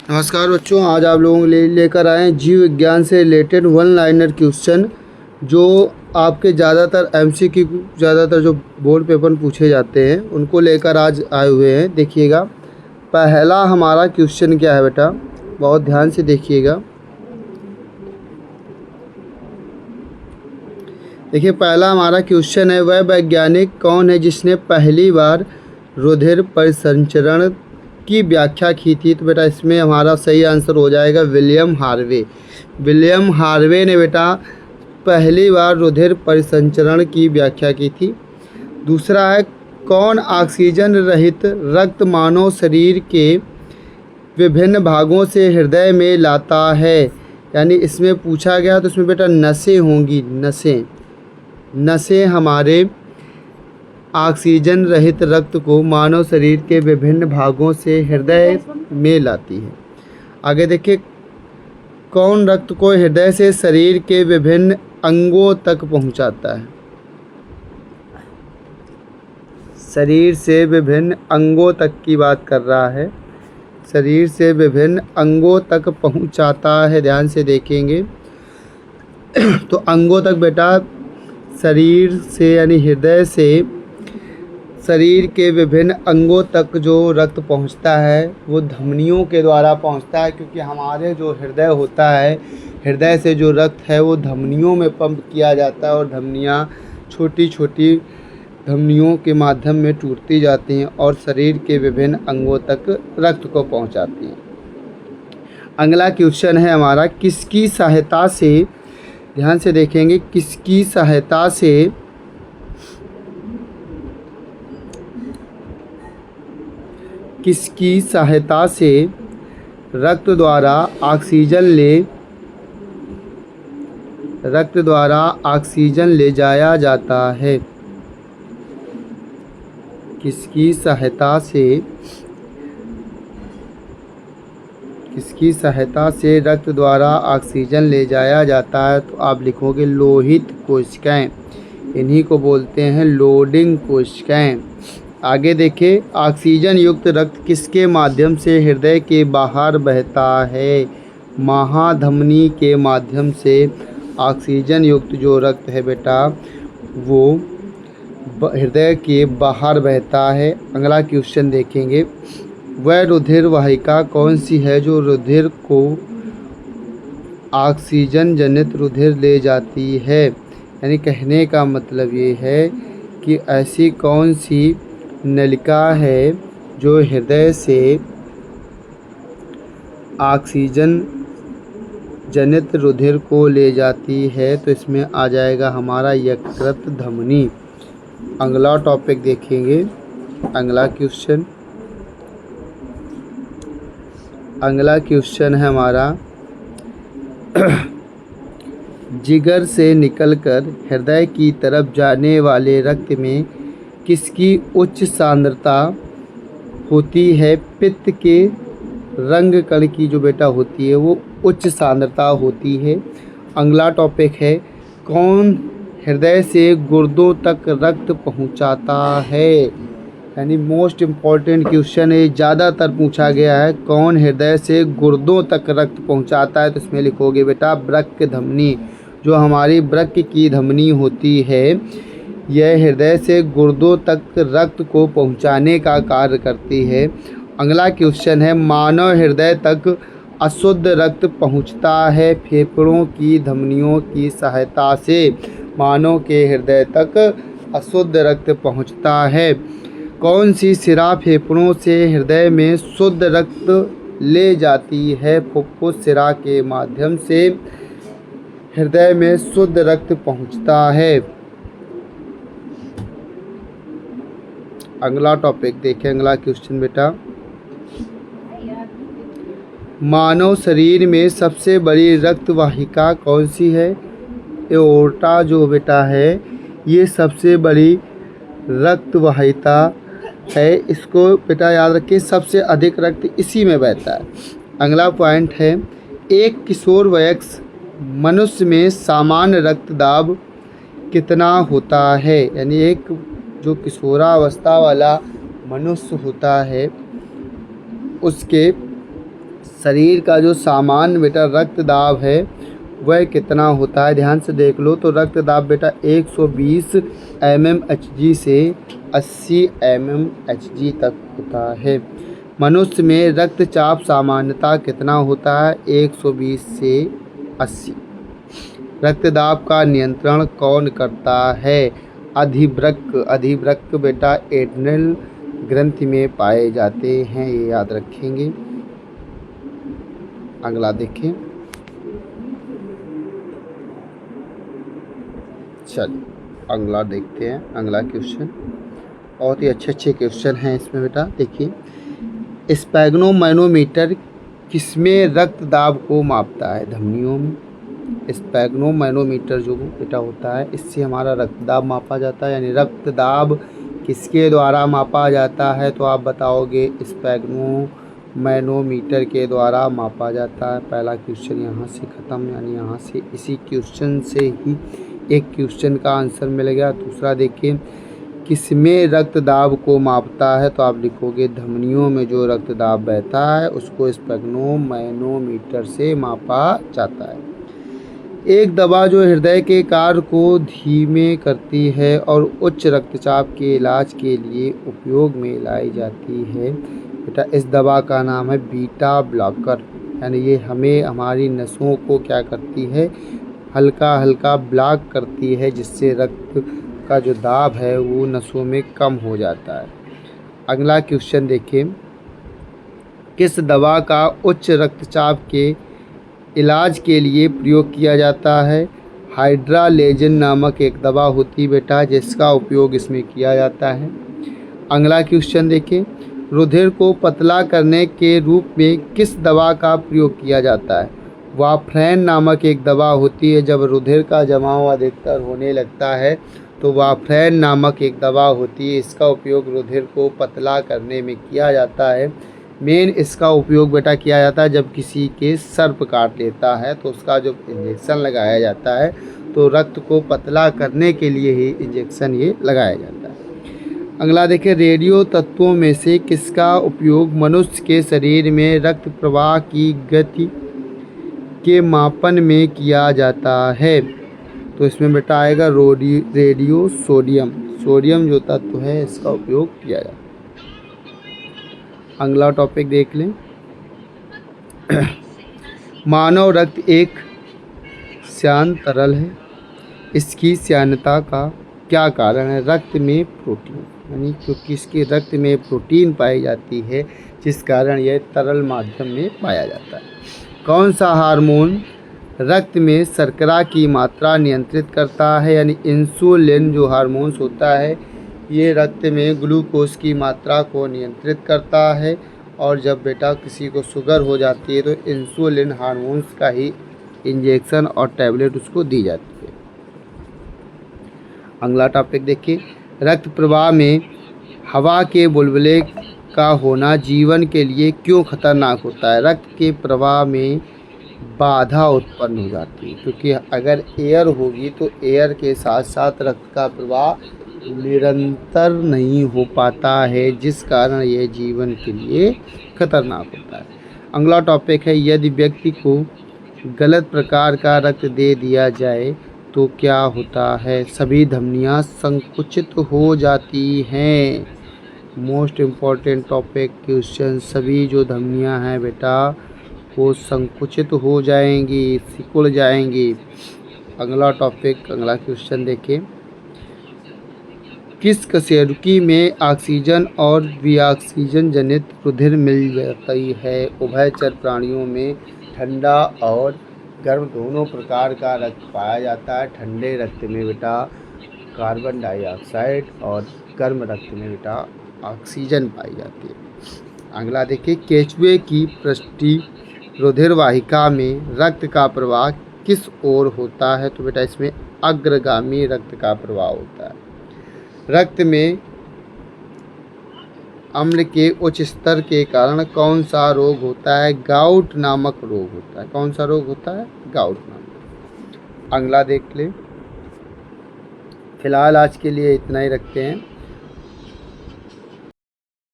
नमस्कार बच्चों, आज आप लोगों के लिए लेकर आए हैं जीव विज्ञान से रिलेटेड वन लाइनर क्वेश्चन जो आपके ज़्यादातर जो बोर्ड पेपर में पूछे जाते हैं उनको लेकर आज आए हुए हैं। देखिएगा, पहला हमारा क्वेश्चन क्या है बेटा, बहुत ध्यान से देखिएगा। देखिए, पहला हमारा क्वेश्चन है, वह वैज्ञानिक कौन है जिसने पहली बार रुधिर परिसंचरण की व्याख्या की थी। तो बेटा इसमें हमारा सही आंसर हो जाएगा विलियम हार्वे। विलियम हार्वे ने बेटा पहली बार रुधिर परिसंचरण की व्याख्या की थी। दूसरा है, कौन ऑक्सीजन रहित रक्त मानव शरीर के विभिन्न भागों से हृदय में लाता है। यानी इसमें पूछा गया तो इसमें बेटा नसें होंगी, नसें हमारे ऑक्सीजन रहित रक्त को मानव शरीर के विभिन्न भागों से हृदय में लाती है। आगे देखिए, कौन रक्त को हृदय से शरीर के विभिन्न अंगों तक पहुंचाता है। शरीर से विभिन्न अंगों तक की बात कर रहा है, शरीर से विभिन्न अंगों तक पहुंचाता है। ध्यान से देखेंगे तो अंगों तक बेटा शरीर से यानी हृदय से शरीर के विभिन्न अंगों तक जो रक्त पहुंचता है वो धमनियों के द्वारा पहुंचता है, क्योंकि हमारे जो हृदय होता है, हृदय से जो रक्त है वो धमनियों में पंप किया जाता है और धमनियाँ छोटी छोटी धमनियों के माध्यम में टूटती जाती हैं और शरीर के विभिन्न अंगों तक रक्त को पहुंचाती हैं। अगला क्वेश्चन है हमारा, किसकी सहायता से, ध्यान से देखेंगे, किसकी सहायता से रक्त द्वारा ऑक्सीजन ले जाया जाता है। किसकी सहायता से रक्त द्वारा ऑक्सीजन ले जाया जाता है। तो आप लिखोगे लोहित कोशिकाएं, इन्हीं को बोलते हैं लोडिंग कोशिकाएं। आगे देखिए, ऑक्सीजन युक्त रक्त किसके माध्यम से हृदय के बाहर बहता है। महाधमनी के माध्यम से ऑक्सीजन युक्त जो रक्त है बेटा वो हृदय के बाहर बहता है। अगला क्वेश्चन देखेंगे, वह रुधिर वाहिका कौन सी है जो रुधिर को ऑक्सीजन जनित रुधिर ले जाती है। यानी कहने का मतलब ये है कि ऐसी कौन सी नलिका है जो हृदय से ऑक्सीजन जनित रुधिर को ले जाती है। तो इसमें आ जाएगा हमारा यकृत धमनी। अगला टॉपिक देखेंगे, अगला क्वेश्चन है हमारा, जिगर से निकलकर हृदय की तरफ जाने वाले रक्त में किसकी उच्च सांद्रता होती है। पित्त के रंग कण की जो बेटा होती है वो उच्च सांद्रता होती है। अगला टॉपिक है, कौन हृदय से गुर्दों तक रक्त पहुंचाता है। यानी मोस्ट इम्पॉर्टेंट क्वेश्चन है, ज़्यादातर पूछा गया है, कौन हृदय से गुर्दों तक रक्त पहुंचाता है। तो इसमें लिखोगे बेटा वृक्क धमनी। जो हमारी वृक्क की धमनी होती है यह हृदय से गुर्दों तक रक्त को पहुंचाने का कार्य करती है। अगला क्वेश्चन है, मानव हृदय तक अशुद्ध रक्त पहुंचता है फेफड़ों की धमनियों की सहायता से। मानव के हृदय तक अशुद्ध रक्त पहुंचता है। कौन सी सिरा फेफड़ों से हृदय में शुद्ध रक्त ले जाती है। फुफ्फुस सिरा के माध्यम से हृदय में शुद्ध रक्त पहुंचता है। अगला टॉपिक देखें, अगला क्वेश्चन बेटा, मानव शरीर में सबसे बड़ी रक्त वाहिका कौन सी है। एओर्टा जो बेटा है ये सबसे बड़ी रक्त वाहिका है। इसको बेटा याद रखिए, सबसे अधिक रक्त इसी में बहता है। अगला पॉइंट है, एक किशोर वयस्क मनुष्य में सामान्य रक्त दाब कितना होता है। यानी एक जो किशोरावस्था वाला मनुष्य होता है उसके शरीर का जो सामान्य बेटा रक्त दाब है वह कितना होता है? ध्यान से देख लो। तो रक्त दाब बेटा 120 mmHg से 80 mmHg तक होता है। मनुष्य में रक्तचाप सामान्यतः कितना होता है? 120 से 80। रक्तदाब का नियंत्रण कौन करता है? अधिवृक्क। अधिवृक्क बेटा एड्रिनल ग्रंथि में पाए जाते हैं, ये याद रखेंगे। अगला देखें। चलिए अगला देखते हैं। अगला क्वेश्चन बहुत ही अच्छे क्वेश्चन हैं इसमें बेटा। देखिए, स्फेग्नोमैनोमीटर किसमें रक्त दाब को मापता है? धमनियों में। स्फेग्नोमैनोमीटर जो बेटा होता है इससे हमारा रक्त दाब मापा जाता है। यानी रक्त दाब किसके द्वारा मापा जाता है? तो आप बताओगे स्फेग्नोमैनोमीटर के द्वारा मापा जाता है। पहला क्वेश्चन यहाँ से ख़त्म, यानी यहाँ से इसी क्वेश्चन से ही एक क्वेश्चन का आंसर मिल गया। दूसरा देखिए, किसमें रक्त दाब को मापता है? तो आप लिखोगे धमनियों में जो रक्त दाब बहता है उसको स्फेग्नोमैनोमीटर से मापा जाता है। एक दवा जो हृदय के कार्य को धीमे करती है और उच्च रक्तचाप के इलाज के लिए उपयोग में लाई जाती है बेटा, इस दवा का नाम है बीटा ब्लॉकर। यानी ये हमें हमारी नसों को क्या करती है? हल्का हल्का ब्लॉक करती है, जिससे रक्त का जो दाब है वो नसों में कम हो जाता है। अगला क्वेश्चन देखिए, किस दवा का उच्च रक्तचाप के इलाज के लिए प्रयोग किया जाता है? हाइड्रालेजन नामक एक दवा होती है बेटा, जिसका उपयोग इसमें किया जाता है। अगला क्वेश्चन देखिए, रुधिर को पतला करने के रूप में किस दवा का प्रयोग किया जाता है? वाफरेन नामक एक दवा होती है। जब रुधिर का जमाव अधिकतर होने लगता है तो वाफरेन नामक एक दवा होती है, इसका उपयोग रुधिर को पतला करने में किया जाता है। मेन इसका उपयोग बेटा किया जाता है जब किसी के सर्प काट लेता है तो उसका जो इंजेक्शन लगाया जाता है, तो रक्त को पतला करने के लिए ही इंजेक्शन ये लगाया जाता है। अगला देखिए, रेडियो तत्वों में से किसका उपयोग मनुष्य के शरीर में रक्त प्रवाह की गति के मापन में किया जाता है? तो इसमें बेटा आएगा रेडियो सोडियम। सोडियम जो तत्व है इसका उपयोग किया जाता है। अगला टॉपिक देख लें। मानव रक्त एक श्यान तरल है, इसकी श्यानता का क्या कारण है? रक्त में प्रोटीन, यानी क्योंकि इसके रक्त में प्रोटीन पाई जाती है जिस कारण यह तरल माध्यम में पाया जाता है। कौन सा हार्मोन रक्त में शर्करा की मात्रा नियंत्रित करता है? यानी इंसुलिन जो हार्मोन्स होता है ये रक्त में ग्लूकोज की मात्रा को नियंत्रित करता है, और जब बेटा किसी को शुगर हो जाती है तो इंसुलिन हार्मोन्स का ही इंजेक्शन और टैबलेट उसको दी जाती है। अगला टॉपिक देखिए, रक्त प्रवाह में हवा के बुलबुले का होना जीवन के लिए क्यों खतरनाक होता है? रक्त के प्रवाह में बाधा उत्पन्न हो जाती है, क्योंकि अगर एयर होगी तो एयर के साथ साथ रक्त का प्रवाह निरंतर नहीं हो पाता है, जिस कारण यह जीवन के लिए खतरनाक होता है। अगला टॉपिक है, यदि व्यक्ति को गलत प्रकार का रक्त दे दिया जाए तो क्या होता है? सभी धमनियां संकुचित हो जाती हैं। मोस्ट इम्पॉर्टेंट टॉपिक क्वेश्चन, सभी जो धमनियां हैं बेटा वो संकुचित हो जाएंगी, सिकुड़ जाएंगी। अगला टॉपिक, अगला क्वेश्चन देखिए, किस कशेरुकी में ऑक्सीजन और विऑक्सीजन जनित रुधिर मिल जाती है? उभयचर प्राणियों में ठंडा और गर्म दोनों प्रकार का रक्त पाया जाता है। ठंडे रक्त में बेटा कार्बन डाइऑक्साइड और गर्म रक्त में बेटा ऑक्सीजन पाई जाती है। अगला देखिए, केंचुए की पृष्ठीय रुधिर वाहिका में रक्त का प्रवाह किस ओर होता है? तो बेटा इसमें अग्रगामी रक्त का प्रवाह होता है। रक्त में अम्ल के उच्च स्तर के कारण कौन सा रोग होता है? गाउट नामक रोग होता है। कौन सा रोग होता है? गाउट नामक। अगला देख ले। फिलहाल आज के लिए इतना ही रखते हैं।